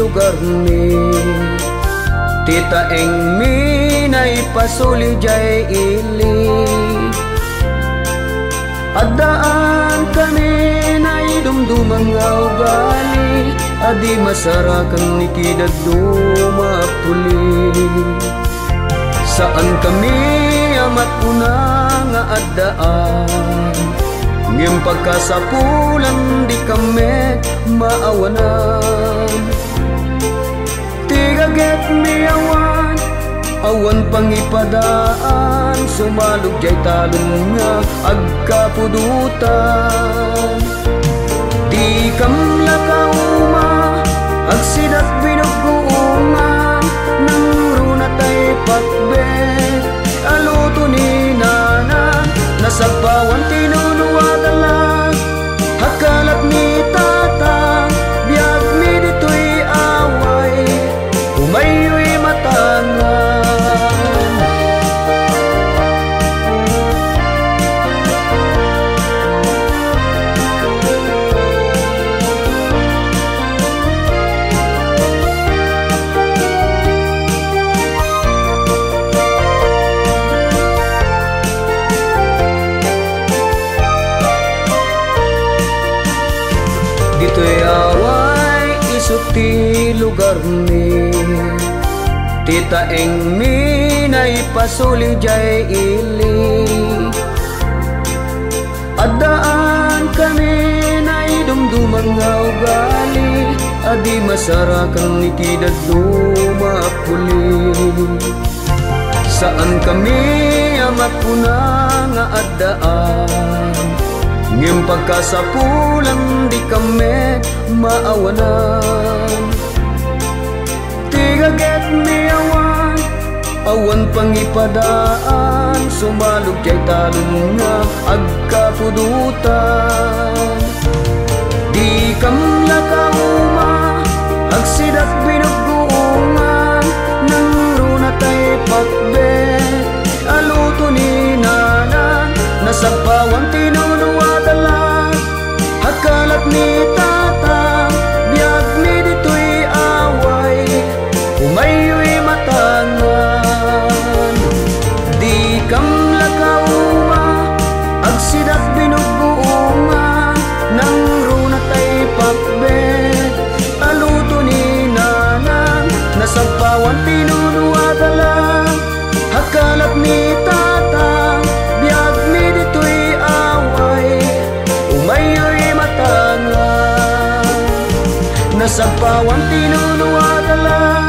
lugar ni Tita eng minay pasuli jay ili Adaan kami na idumdumang ugali Adi masarakan ni kidad dumapuli Saan kami amat unang adaan Ngem pagkasapulan di kami maawanan Tigaget mi awan pangipadaan Sumalog jay talon nga agkapudutan Di kam lakauma agsidat binuguungan Nang runatay patbet aluto ni nanan Nasagpawan tinunuwadalan hakalat ni tatang Biag mi dito'y away umayo'y matangan Dito'y away isut ti lugar ni Tita eng minay pasuli jay ili Adaan kami na idumdumang ugali Adi masarakan ni kidad dumapuli Saan kami amat punang adaan Ngem pagkasapulan di kami maawanan Tigaget mi awan pangipadaan Sumalog jay talon nga agkapudutan Di kam lakauma agsidat binuguungan Nang runatay patbet aluto ni nanan Nasagpawan tinunuwadalan hakalat ni tatang Biag mi dito'y away umayo'y matangan Di kam lakauma agsidat binuguungan Nang runatay patbet aluto ni nanan Nasagpawan tinunuwadalan hakalat ni tatang Biag mi dito'y away umayo'y matangan Nasagpawan tinunuwadalan